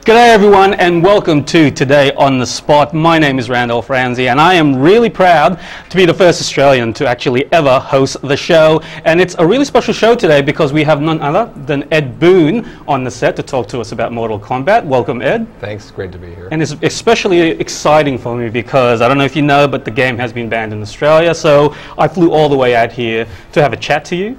G'day everyone and welcome to Today on the Spot. My name is Randolph Ramsey and I am really proud to be the first Australian to actually ever host the show. And it's a really special show today because we have none other than Ed Boon on the set to talk to us about Mortal Kombat. Welcome, Ed. Thanks, great to be here. And it's especially exciting for me because I don't know if you know, but the game has been banned in Australia. So I flew all the way out here to have a chat to you.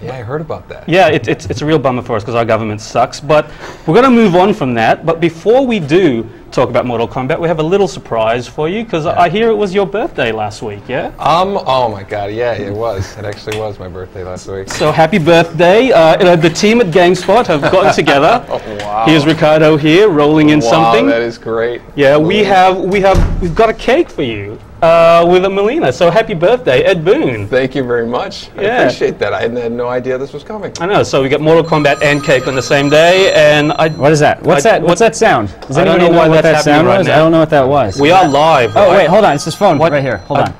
Yeah, I heard about that. Yeah, it's a real bummer for us because our government sucks. But we're going to move on from that. But before we do talk about Mortal Kombat, we have a little surprise for you because I hear it was your birthday last week, yeah? Oh my God, yeah, it was. It actually was my birthday last week. So happy birthday. The team at Gamespot have gotten together. Oh, wow. Here's Ricardo here rolling in something. Wow, that is great. Yeah, we've got a cake for you. With a Melina. So happy birthday, Ed Boon. Thank you very much. I appreciate that. I had no idea this was coming. I know. So we got Mortal Kombat and cake on the same day, and what is that? What's that sound? Does I don't anybody know what that sound was? now. I don't know what that was. We are live. Oh right? wait, hold on. It's his phone right here. Hold on.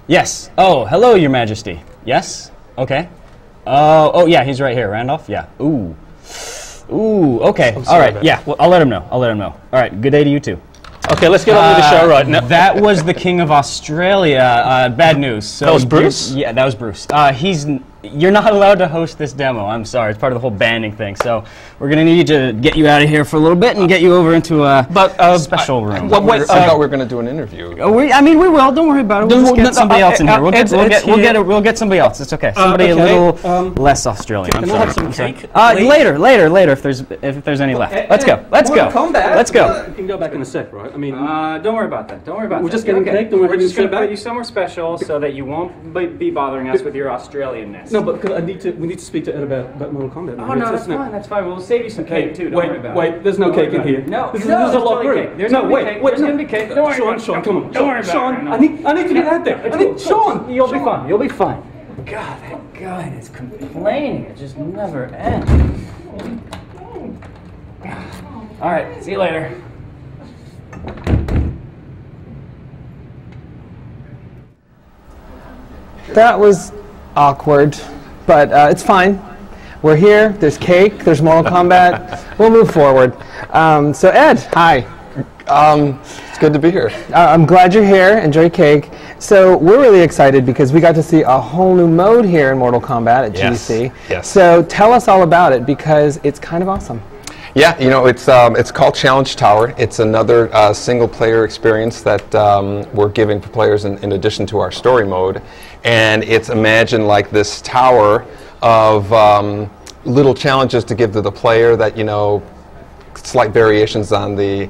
Yes. Oh, hello, Your Majesty. Yes. Okay. Oh yeah, he's right here. Randolph. Yeah. Ooh. Okay. All right. Yeah. Well, I'll let him know. All right. Good day to you too. Okay, let's get on with the show right now. That was the King of Australia. Bad news. So that was Bruce? Yeah, that was Bruce. You're not allowed to host this demo. I'm sorry. It's part of the whole banning thing. So we're going to need to get you out of here for a little bit and get you over into a special room. I thought we were going to do an interview. We will. Don't worry about it. We'll get somebody else in here. We'll get somebody else. It's okay. Somebody a little less Australian. I'm sorry. Have some cake? Later. If there's any left. Let's go. Let's go. You can go back in a sec, right? I mean, don't worry about that. We're just getting cake. We're just going to put you somewhere special so that you won't be bothering us with your Australianness. No, but because we need to speak to Ed about Mortal Kombat. Oh no, that's fine. That's fine. We'll save you some cake too. Don't worry about it. Wait, there's no cake in here. No, there's a lot of room. There's no cake. There's gonna be cake. Don't worry. Sean, come on. Don't worry about it. Sean, I need to get out there. Sean, you'll be fine. You'll be fine. God, that guy is complaining. It just never ends. All right. See you later. That was awkward, but it's fine. We're here, there's cake, there's Mortal Kombat. We'll move forward. So Ed, hi. It's good to be here. I'm glad you're here, enjoy cake. So we're really excited because we got to see a whole new mode here in Mortal Kombat at GDC. Yes. So tell us all about it because it's kind of awesome. Yeah, you know, it's called Challenge Tower. It's another single-player experience that we're giving for players in addition to our story mode. And it's imagined like this tower of little challenges to give to the player that, you know, slight variations on the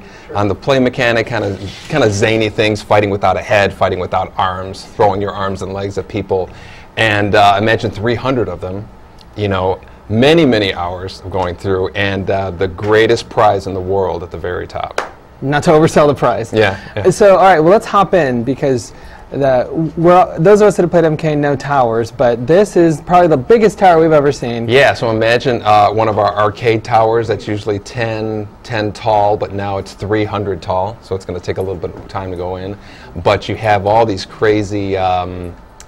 play mechanic, kind of zany things, fighting without a head, fighting without arms, throwing your arms and legs at people. And imagine 300 of them, you know, many hours of going through, and the greatest prize in the world at the very top. Not to oversell the prize. Yeah. So, all right, well, let's hop in because those of us that have played MK know towers, but this is probably the biggest tower we've ever seen. Yeah, so imagine one of our arcade towers that's usually 10 tall, but now it's 300 tall, so it's going to take a little bit of time to go in. But you have all these crazy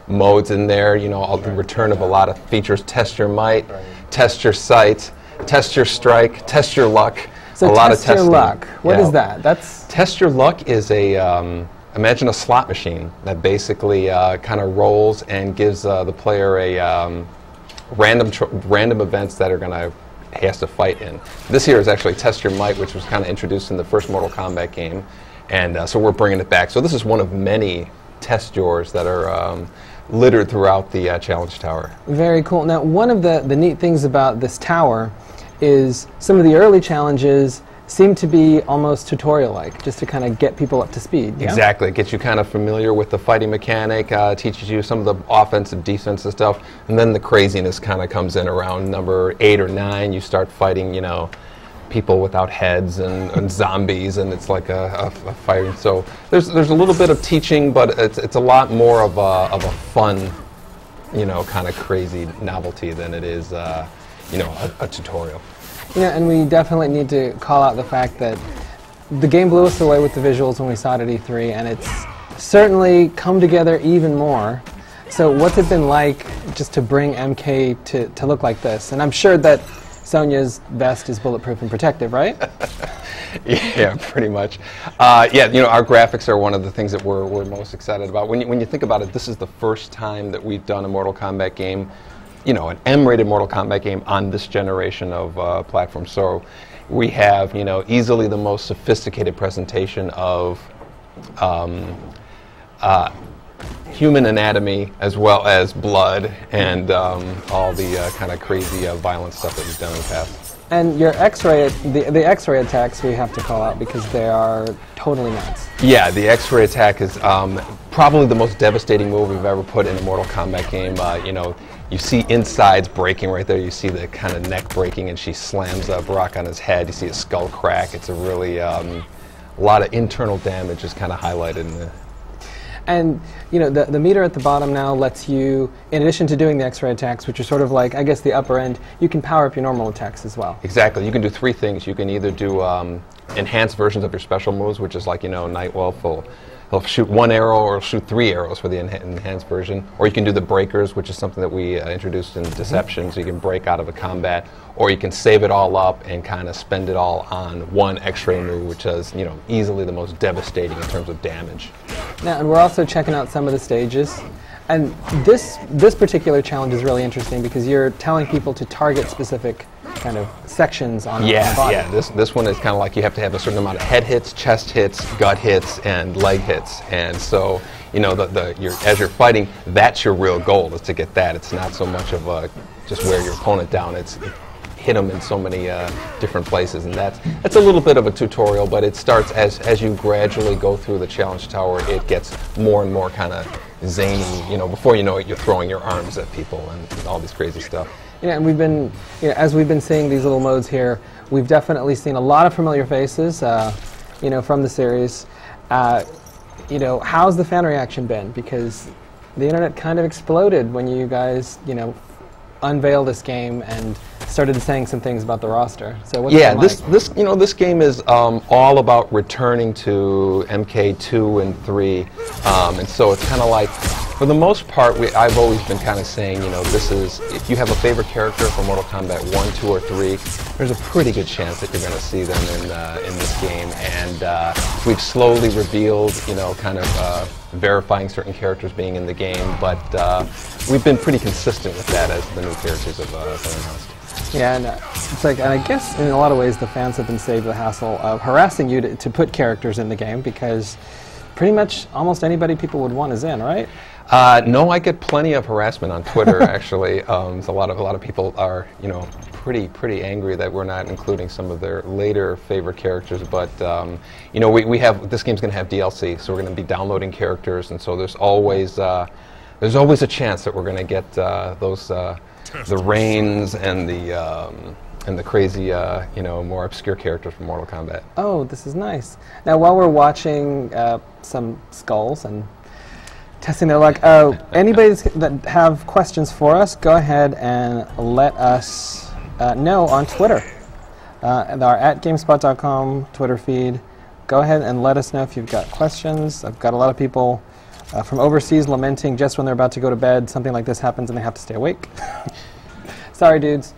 modes in there, you know, the return of a lot of features. Test your might, test your sight, test your strike, test your luck. So a lot of testing. Test your luck. What is that? Test your luck is imagine a slot machine that basically kind of rolls and gives the player a random events that he has to fight in. This here is actually Test Your Might, which was kind of introduced in the first Mortal Kombat game, and so we're bringing it back. So this is one of many test yours that are littered throughout the Challenge Tower. Very cool. Now, one of the neat things about this tower is some of the early challenges seem to be almost tutorial-like, just to kind of get people up to speed. Yeah? Exactly. It gets you kind of familiar with the fighting mechanic, teaches you some of the offensive, defensive stuff, and then the craziness kind of comes in around number 8 or 9. You start fighting, you know, people without heads and zombies, and it's like a fighting. So there's a little bit of teaching, but it's a lot more of a fun, you know, kind of crazy novelty than it is, you know, a tutorial. Yeah, and we definitely need to call out the fact that the game blew us away with the visuals when we saw it at E3, and it's certainly come together even more. So what's it been like just to bring MK to look like this? And I'm sure that Sonya's vest is bulletproof and protective, right? Yeah, pretty much. Yeah, you know, our graphics are one of the things that we're most excited about. When you think about it, this is the first time that we've done a Mortal Kombat game, you know, an M-rated Mortal Kombat game on this generation of platforms. So we have, you know, easily the most sophisticated presentation of human anatomy as well as blood and all the kind of crazy violent stuff that we've done in the past. And your Xray, the Xray attacks we have to call out because they are totally nuts. Yeah, the Xray attack is probably the most devastating move we've ever put in a Mortal Kombat game. You know, you see insides breaking right there. You see the kind of neck breaking, and she slams Baraka on his head. You see his skull crack. It's a really a lot of internal damage is kind of highlighted in the. And you know, the meter at the bottom now lets you, in addition to doing the Xray attacks, which are sort of like, I guess, the upper end, you can power up your normal attacks as well. Exactly. You can do three things. You can either do enhanced versions of your special moves, which is like, you know, Nightwolf he'll shoot one arrow or shoot 3 arrows for the enhanced version. Or you can do the breakers, which is something that we introduced in Deception, so you can break out of a combat. Or you can save it all up and kind of spend it all on one Xray move, which is, you know, easily the most devastating in terms of damage. Now, and we're also checking out some of the stages. And this particular challenge is really interesting because you're telling people to target specific kind of sections on the body. Yeah, this one is kind of like you have to have a certain amount of head hits, chest hits, gut hits, and leg hits. And so, you know, as you're fighting, that's your real goal, is to get that. It's not so much of just wear your opponent down. It's hit them in so many different places, and that's a little bit of a tutorial, but it starts as you gradually go through the challenge tower. It gets more and more kind of zany. You know, before you know it, you're throwing your arms at people and all this crazy stuff. Yeah, and we've been, you know, as we've been seeing these little modes here, we've definitely seen a lot of familiar faces, you know, from the series. You know, how's the fan reaction been? Because the internet kind of exploded when you guys, you know, unveiled this game and started saying some things about the roster. So what's it like? This game is all about returning to MK2 and 3, and so it's kind of like, for the most part, I've always been kind of saying, you know, this is, if you have a favorite character from Mortal Kombat 1, 2, or 3, there's a pretty good chance that you're going to see them in this game. And we've slowly revealed, you know, kind of verifying certain characters being in the game, but we've been pretty consistent with that as the new characters have been announced. Yeah, and it's like, and I guess in a lot of ways the fans have been saved the hassle of harassing you to put characters in the game, because pretty much almost anybody people would want is in, right? No, I get plenty of harassment on Twitter. Actually, a lot of people are, you know, pretty angry that we're not including some of their later favorite characters. But you know, we have, this game's going to have DLC, so we're going to be downloading characters, and so there's always a chance that we're going to get those the Reigns and the crazy, you know, more obscure characters from Mortal Kombat. Oh, this is nice. Now, while we're watching some skulls and testing their luck, anybody that have questions for us, go ahead and let us know on Twitter. Our @Gamespot.com Twitter feed. Go ahead and let us know if you've got questions. I've got a lot of people from overseas lamenting just when they're about to go to bed, something like this happens and they have to stay awake. Sorry, dudes.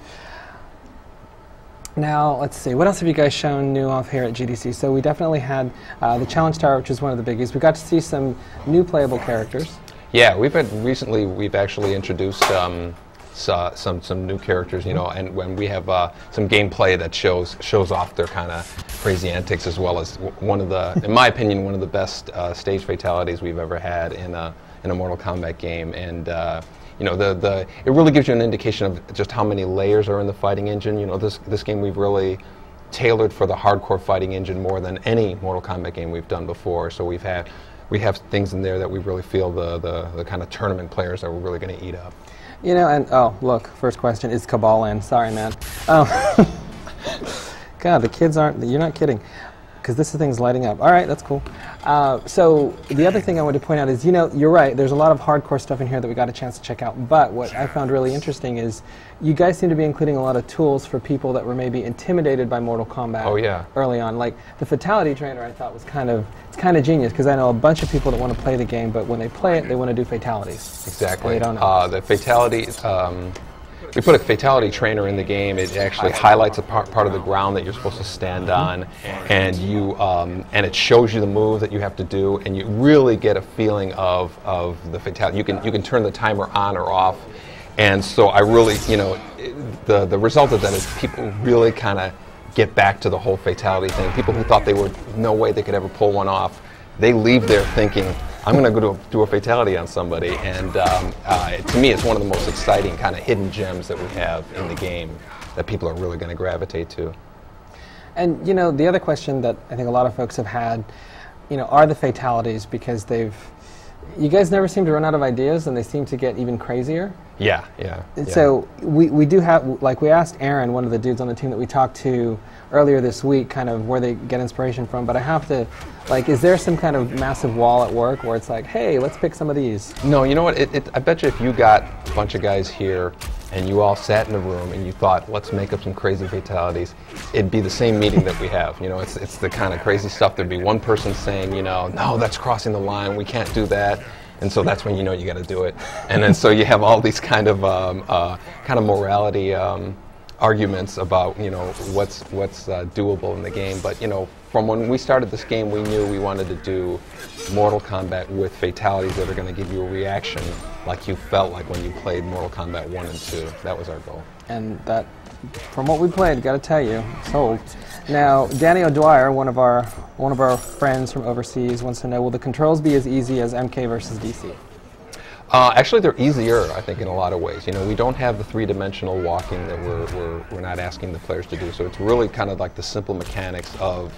Now, let's see. What else have you guys shown new off here at GDC? So we definitely had the Challenge Tower, which is one of the biggies. We got to see some new playable characters. Yeah, we've actually introduced some new characters, you know, and when we have some gameplay that shows off their kind of crazy antics, as well as one of the, in my opinion, one of the best stage fatalities we've ever had in a Mortal Kombat game. And you know, it really gives you an indication of just how many layers are in the fighting engine. You know, this game we've really tailored for the hardcore fighting engine more than any Mortal Kombat game we've done before. So we have things in there that we really feel the kind of tournament players that we're really going to eat up. You know, and oh, look, first question, is Cabal in? Sorry, man. God, the kids aren't, you're not kidding, because this thing's lighting up. All right, that's cool. So the other thing I wanted to point out is, you know, you're right, there's a lot of hardcore stuff in here that we got a chance to check out, but what I found really interesting is you guys seem to be including a lot of tools for people that were maybe intimidated by Mortal Kombat early on. Like the Fatality Trainer, I thought was kind of genius, because I know a bunch of people that want to play the game, but when they play it, they want to do fatalities. Exactly. They don't know. The Fatality, we put a fatality trainer in the game. It actually highlights a part of the ground that you're supposed to stand on, and and it shows you the move that you have to do, and you really get a feeling of the fatality. You can turn the timer on or off, and so I really, the result of that is people really kind of get back to the whole fatality thing. People who thought they were no way they could ever pull one off, they leave there thinking, I'm going to go do a fatality on somebody, and to me it's one of the most exciting kind of hidden gems that we have in the game that people are really going to gravitate to. And the other question that I think a lot of folks have had, are the fatalities, because you guys never seem to run out of ideas, and they seem to get even crazier. Yeah. So we do have, like, we asked Aaron, one of the dudes on the team that we talked to earlier this week, kind of where they get inspiration from, but I have to, like, is there some kind of massive wall at work where it's like, hey, let's pick some of these? No, you know what, I bet you if you got a bunch of guys here and you all sat in a room and you thought, let's make up some crazy fatalities, it'd be the same meeting that we have. It's the kind of crazy stuff. There'd be one person saying, no, that's crossing the line, we can't do that. And so that's when you got to do it. And then so you have all these kind of morality arguments about what's doable in the game. But from when we started this game, we knew we wanted to do Mortal Kombat with fatalities that are going to give you a reaction like you felt like when you played Mortal Kombat 1 and 2. That was our goal. And that, from what we played, got to tell you, sold. Now, Danny O'Dwyer, one of our friends from overseas, wants to know: will the controls be as easy as MK versus DC? Actually, they're easier, I think, in a lot of ways. We don't have the three-dimensional walking that we're not asking the players to do. So it's really kind of like the simple mechanics of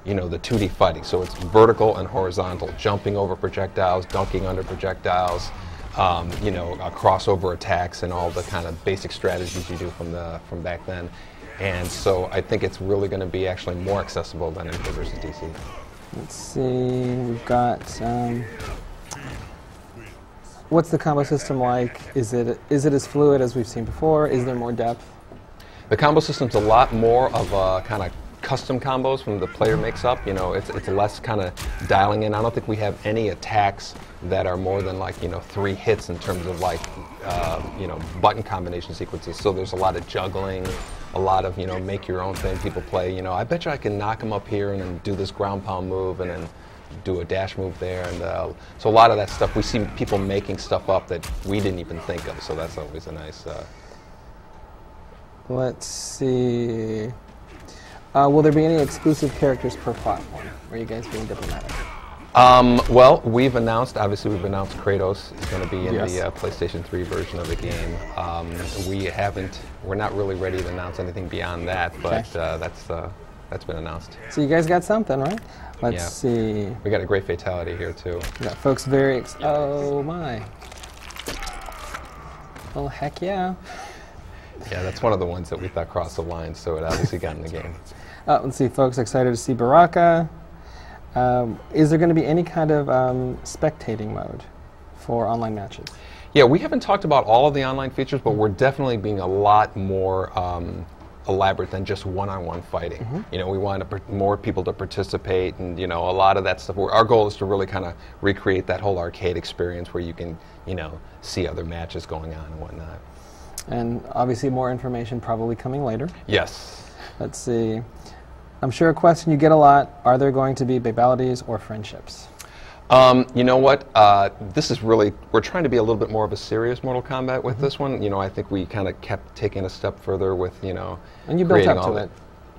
the 2D fighting. So it's vertical and horizontal, jumping over projectiles, dunking under projectiles, crossover attacks, and all the kind of basic strategies you do from back then. And so I think it's really going to be actually more accessible than MK versus DC. Let's see, we've got, what's the combo system like? Is it as fluid as we've seen before? Is there more depth? The combo system's a lot more of a kind of custom combos from the player makes up. It's less kind of dialing in. I don't think we have any attacks that are more than like 3 hits in terms of like button combination sequences. So there's a lot of juggling, a lot of make your own thing. People play. I bet you I can knock them up here and then do this ground pound move and then do a dash move there. And so a lot of that stuff, we see people making stuff up that we didn't even think of. So that's always a nice. Let's see. Will there be any exclusive characters per platform? Are you guys being diplomatic? Well, we've announced Kratos is going to be in the PlayStation 3 version of the game. We're not really ready to announce anything beyond that, but that's been announced. So you guys got something, right? Let's see. We got a great fatality here too. We got folks very oh my. Oh heck yeah. Yeah, that's one of the ones that we thought crossed the line, so it obviously got in the game. Let's see, folks excited to see Baraka. Is there going to be any kind of spectating mode for online matches? Yeah, we haven't talked about all of the online features, but we're definitely being a lot more elaborate than just one-on-one fighting. Mm-hmm. We want more people to participate, and a lot of that stuff. Our goal is to really kind of recreate that whole arcade experience where you can see other matches going on and whatnot. And obviously more information probably coming later. Yes. Let's see. I'm sure a question you get a lot: are there going to be babalities or friendships? You know what? This is really, we're trying to be a little bit more of a serious Mortal Kombat with this one. I think we kind of kept taking a step further with, and you built up to it.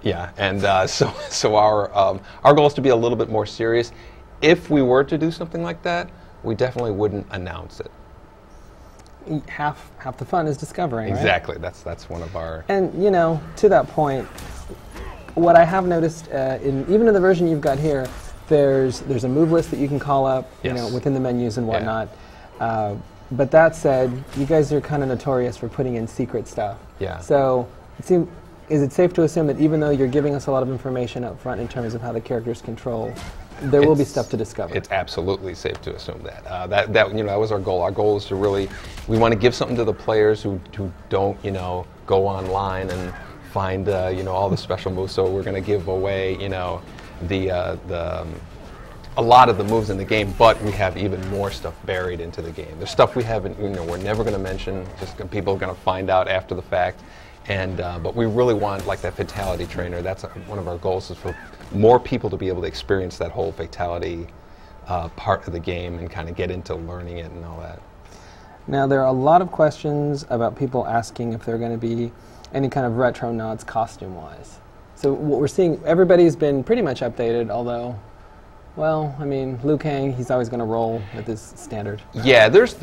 Yeah, and so our goal is to be a little bit more serious. If we were to do something like that, we definitely wouldn't announce it. Half the fun is discovering. Exactly. Right? That's one of our. And to that point, what I have noticed, even in the version you've got here, there's a move list that you can call up, within the menus and whatnot. Yeah. But that said, you guys are kind of notorious for putting in secret stuff. Yeah. So is it safe to assume that even though you're giving us a lot of information up front in terms of how the characters control, there will be stuff to discover? It's absolutely safe to assume that. That was our goal. Our goal is to really, we want to give something to the players who don't go online and find all the special moves. So we're going to give away the a lot of the moves in the game, but we have even more stuff buried into the game. There's stuff we haven't, we're never going to mention. Just people are going to find out after the fact. And but we really want, like, that fatality trainer. That's one of our goals, is for more people to be able to experience that whole fatality part of the game and kind of get into learning it and all that. Now, there are a lot of questions about people asking if there are going to be any kind of retro nods costume-wise. So what we're seeing, everybody's been pretty much updated, although, well, I mean, Liu Kang, he's always going to roll with his standard. Yeah, there's you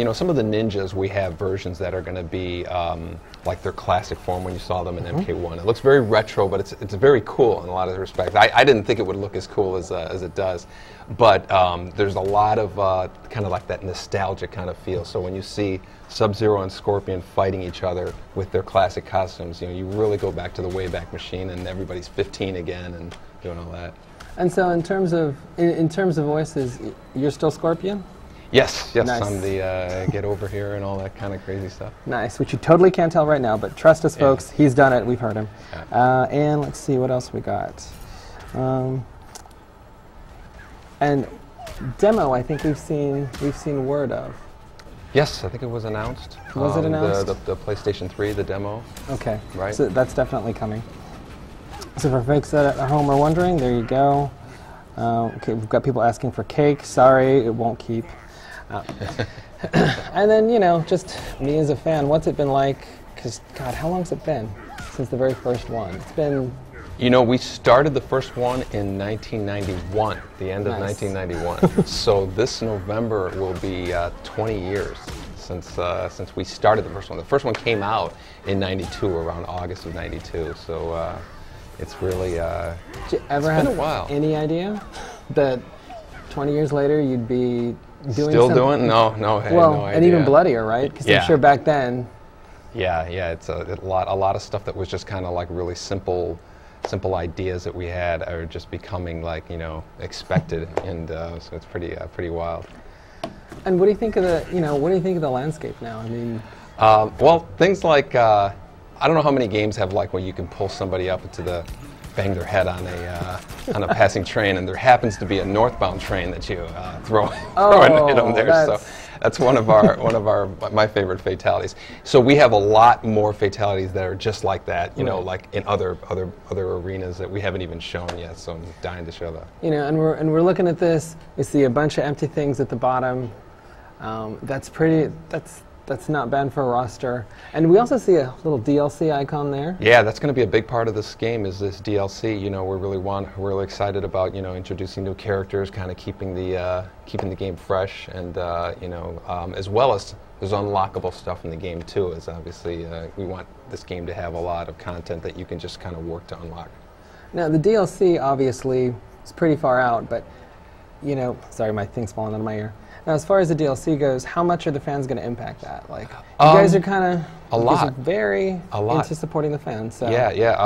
know, some of the ninjas, we have versions that are going to be like their classic form when you saw them in MK1. It looks very retro, but it's very cool in a lot of respects. I didn't think it would look as cool as it does, but there's a lot of kind of like that nostalgic kind of feel. So when you see Sub-Zero and Scorpion fighting each other with their classic costumes, you really go back to the Wayback Machine, and everybody's 15 again and doing all that. And so in terms of voices, you're still Scorpion? Yes, Nice. I'm the get over here and all that kind of crazy stuff. Nice, which you totally can't tell right now, but trust us, folks, he's done it. We've heard him. Yeah. And let's see what else we got. And demo, I think we've seen word of. Yes, I think it was announced. Was it announced? The PlayStation 3, the demo. Okay, Right. So that's definitely coming. So for folks that at home are wondering, there you go. Okay, we've got people asking for cake. Sorry, it won't keep. And then, just me as a fan, what's it been like? Because, God, how long's it been since the very first one? It's been... We started the first one in 1991, the end of Nice. 1991. So this November will be 20 years since we started the first one. The first one came out in 92, around August of 92. So it's really Did you ever been have a while. any idea that 20 years later you'd be doing Still something? doing? No, I had Well, no idea. and even bloodier, right? Because Yeah. I'm sure back then... Yeah, it's a lot of stuff that was just kind of like really simple ideas that we had are just becoming like expected, and so it's pretty wild. And what do you think of the landscape now? I mean, well, things like I don't know how many games have like when you can pull somebody up bang their head on a passing train, and there happens to be a northbound train that you throw and hit them there. So that's one of my favorite fatalities. So we have a lot more fatalities that are just like that, like in other arenas that we haven't even shown yet. So I'm dying to show that. and we're looking at this. We see a bunch of empty things at the bottom. That's not bad for a roster. And we also see a little DLC icon there. Yeah, that's going to be a big part of this game, is this DLC. We're really excited about introducing new characters, kind of keeping the game fresh, and as well as there's unlockable stuff in the game too. As obviously we want this game to have a lot of content that you can just kind of work to unlock. Now the DLC obviously is pretty far out, but sorry, my thing's falling out of my ear. Now, as far as the DLC goes, how much are the fans going to impact that? Like, you guys are kind of a lot, very into supporting the fans. So. Yeah.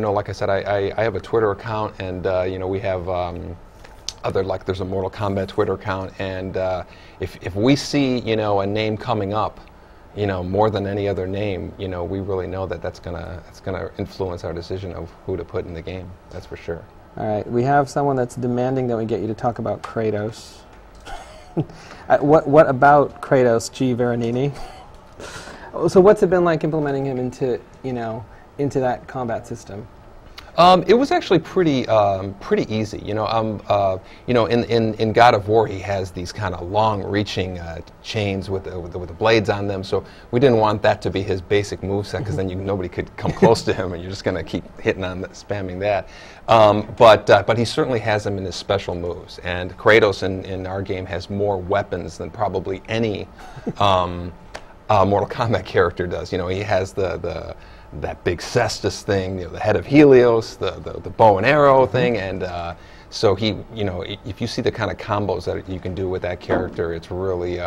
Like I said, I have a Twitter account, and we have there's a Mortal Kombat Twitter account, and if we see a name coming up, more than any other name, we really know that's gonna influence our decision of who to put in the game. That's for sure. All right, we have someone that's demanding that we get you to talk about Kratos. What about Kratos, G. Veronini? So what's it been like implementing him into that combat system? It was actually pretty easy. In God of War, he has these kind of long-reaching chains with the blades on them. So we didn't want that to be his basic moveset, because then nobody could come close to him, and you're just going to keep hitting on spamming that. But he certainly has them in his special moves. And Kratos in our game has more weapons than probably any Mortal Kombat character does. He has that big cestus thing, the head of Helios, the bow and arrow thing, and so if you see the kind of combos that you can do with that character, it's really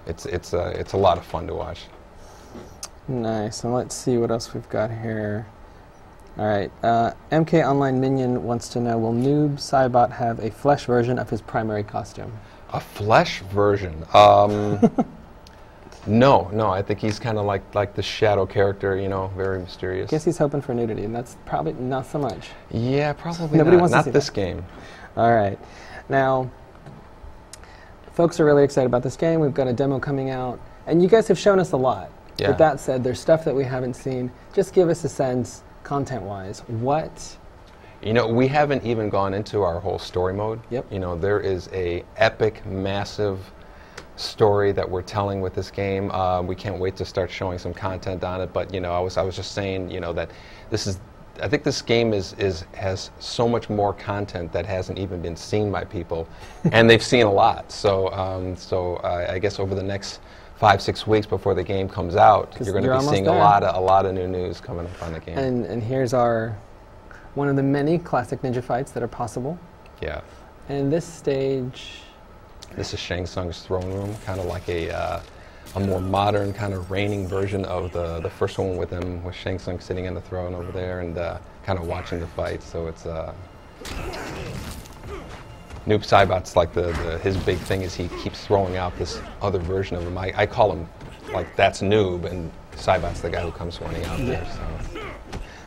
it's a lot of fun to watch. Nice. And let's see what else we've got here. All right. MK Online Minion wants to know: will Noob Saibot have a flesh version of his primary costume? A flesh version? No, I think he's kind of like the shadow character, very mysterious. Guess he's hoping for nudity, and that's probably not so much. Yeah, probably Nobody not. wants to Not see this that. game. All right. Now, folks are really excited about this game. We've got a demo coming out, and you guys have shown us a lot. Yeah. With that said, there's stuff that we haven't seen. Just give us a sense, content-wise, what? You know, we haven't even gone into our whole story mode. Yep. You know, there is a epic, massive story that we're telling with this game. We can't wait to start showing some content on it. But you know, I was just saying, you know, that this is. I think this game has so much more content that hasn't even been seen by people, and they've seen a lot. So I guess over the next 5-6 weeks before the game comes out, you're going to be seeing a lot of new news coming up on the game. And here's one of the many classic ninja fights that are possible. Yeah. And this stage. This is Shang Tsung's throne room, kind of like a more modern kind of reigning version of the first one with Shang Tsung sitting on the throne over there and kind of watching the fight. So it's Noob Saibot's like his big thing is he keeps throwing out this other version of him. I call him like that's Noob, and Saibot's the guy who comes running out there. So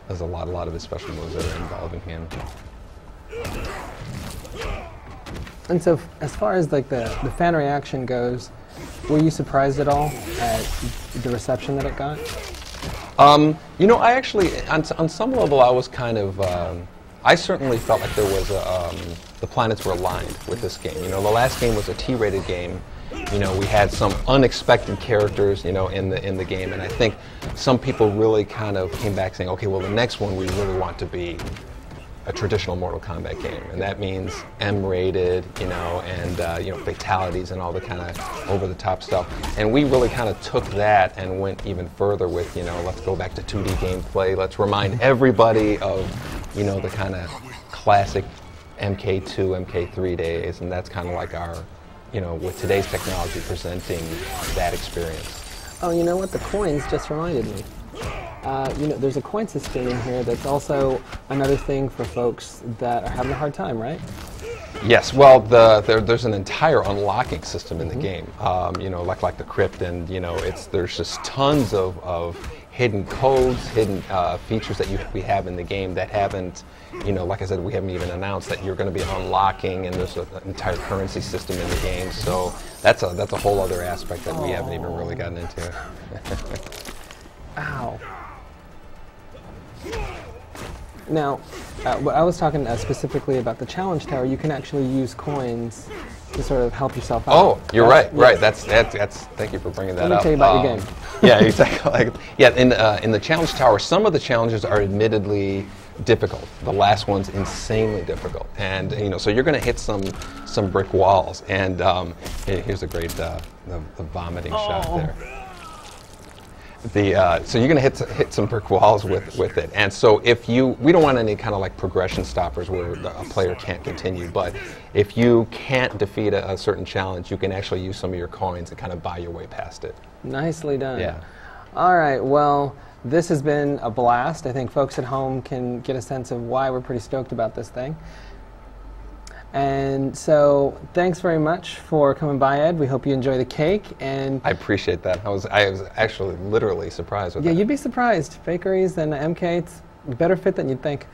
there's a lot of his special moves that are involving him. And so, as far as like the fan reaction goes, were you surprised at all at the reception that it got? You know, I actually, on some level, I was kind of. I certainly felt like there was the planets were aligned with this game. You know, the last game was a T-rated game. You know, we had some unexpected characters, you know, in the game, and I think some people really kind of came back saying, okay, well, the next one we really want to be a traditional Mortal Kombat game, and that means M-rated, you know, and you know, fatalities and all the kind of over-the-top stuff. And we really kind of took that and went even further with, you know, let's go back to 2D gameplay. Let's remind everybody of, you know, the kind of classic MK2, MK3 days, and that's kind of like our, you know, with today's technology presenting that experience. Oh, you know what? The coins just reminded me. You know, there's a coin system in here that's also another thing for folks that are having a hard time, right? Yes, well, there's an entire unlocking system in the game. You know, like the crypt, and you know, there's just tons of hidden codes, hidden features that we have in the game that haven't, you know, like I said, we haven't even announced that you're going to be unlocking, and there's an entire currency system in the game. So that's a whole other aspect that we haven't even really gotten into. Ow. Now, I was talking specifically about the challenge tower. You can actually use coins to sort of help yourself out. Oh, you're right. Right. That's. Thank you for bringing that up. Let me tell you about your game. Yeah, exactly. Yeah, in the challenge tower, some of the challenges are admittedly difficult. The last one's insanely difficult, and you know, so you're going to hit some brick walls. And here's a great the vomiting shot there. So you're going to hit some brick walls with it, and so we don't want any kind of like progression stoppers where a player can't continue, but if you can't defeat a certain challenge, you can actually use some of your coins and kind of buy your way past it. Nicely done. Yeah. All right, well, this has been a blast. I think folks at home can get a sense of why we're pretty stoked about this thing. And so, thanks very much for coming by, Ed. We hope you enjoy the cake. And I appreciate that. I was actually literally surprised with that. Yeah, you'd be surprised. Bakeries and MK, it's a better fit than you'd think.